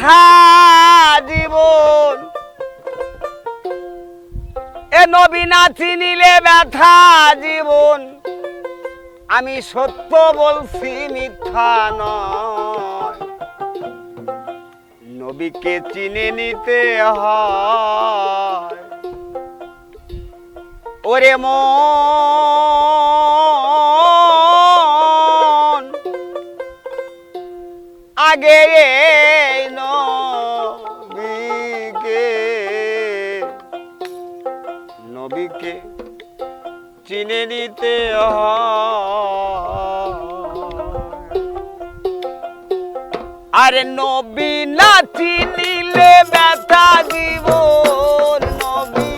ব্যথা জীবন, এ নবী না চিনিলে ব্যথা জীবন। আমি সত্য বলছি মিথ্যা নয়, নবীকে চিনে নিতে হয়। ওরে মন আগে নবীকে চিনে নিতে হয়। আরে নবী না চিনিলে ব্যথা জীবন, নবী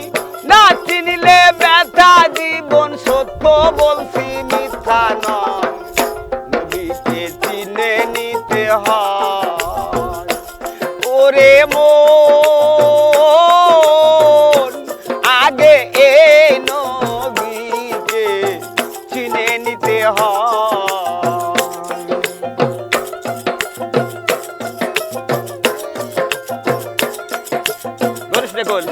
না চিনিলে ব্যথা জীবন। সত্য বলছি মিথ্যা নয়, নবীকে চিনে নিতে হয়। ওরে মন আগে এই নবীকে চিনে নিতে হয়। ধরিস দেখুন,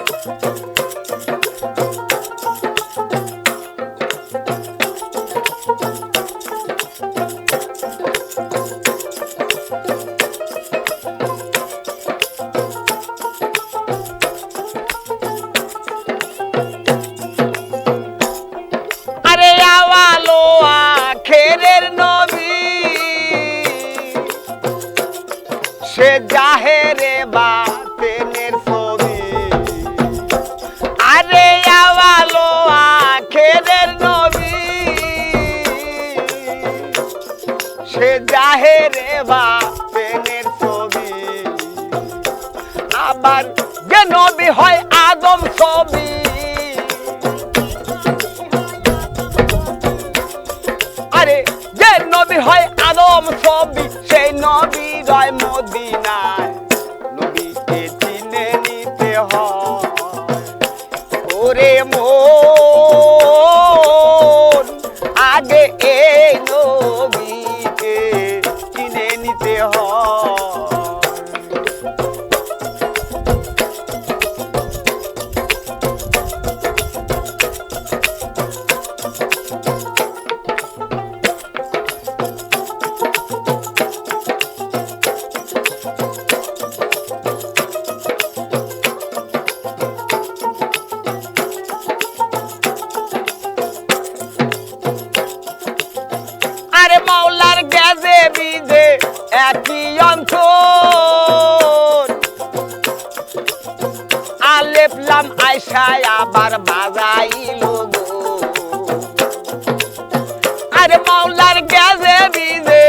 সে জাহেরে বাতেনের ছবি। আরে আওয়ালো আখেরের নবী, সে জাহেরে বাতেনের ছবি। আবার যে নবী হয় আদম ছবি, আরে যে নবী হয় আদম ছবি, সেই নবী রয় মদিনায়, নবীকে চিনে নিতে হয়। ওরে মন আগে এই নবীকে চিনে নিতে হয়। আরে মাওলার গেজে বিজে একই অঞ্চল, আলেপলাম আয়সায় আবার বাজাইল গো। আরে মাওলার গেজে বিজে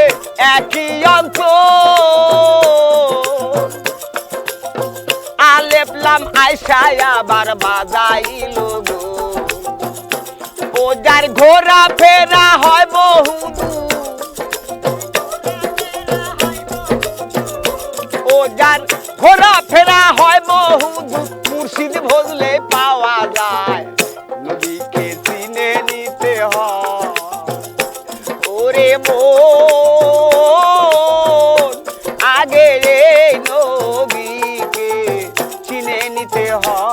একই অঞ্চল, আলেপলাম আয়সায় আবার বাজাইল গো। ও যার ঘোরা ফেরা হয় বহুদূর, ও যার ঘোরা ফেরা হয় বহুদূর, মুর্শিদ ভজলে পাওয়া যায়, নবীকে চিনে নিতে হয়। ওরে মন আগে এই নবীকে চিনে নিতে হয়।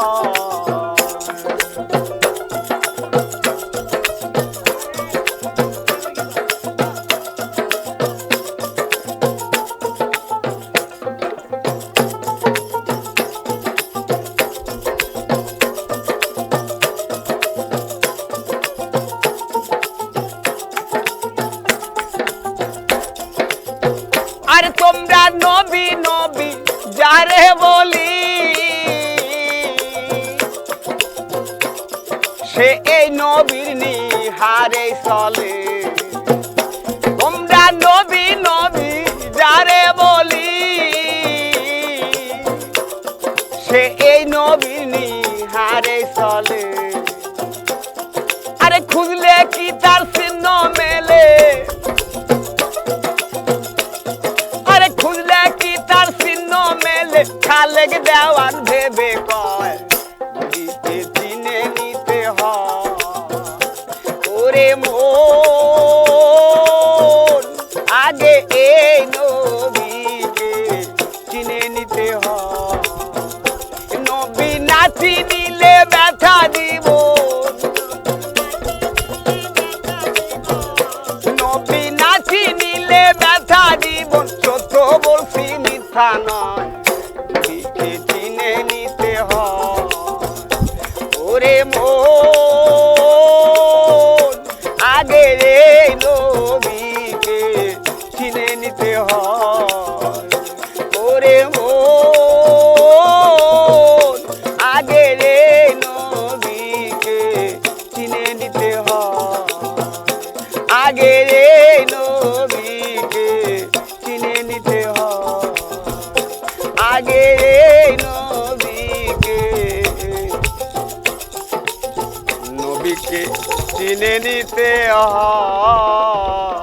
আরে তোমরা নবী নবী যারে বলি, সে এই নবীর নিহারে চলে। তোমরা নবী নবী যারে বলি, সে এই নবীর নিহারে চলে। আরে খুঁজলে কি তার চিহ্ন মেলে, আরে খুঁজলে কি তার চিহ্ন মেলে। খালেক দেওয়ান ভেবে কয়, নবীকে চিনে নিতে হয়। ওরে মন আগে এই নবীকে চিনে নিতে নিতে হয়। নবী না চিনিলে ব্যথা দিব, নবী না চিনিলে ব্যথা জীবন, সত্য বলছি মিথ্যা নয়, নবীকে চিনে নিতে হয়। ওরে মন আগে রে নবীকে চিনে নিতে হয়। ওরে মন আগে রে নবীকে চিনে নিতে হয়। আগে রে নবীকে চিনে নিতে হয়। আগে রে নবীকে, নবীকে চিনে নিতে হয়।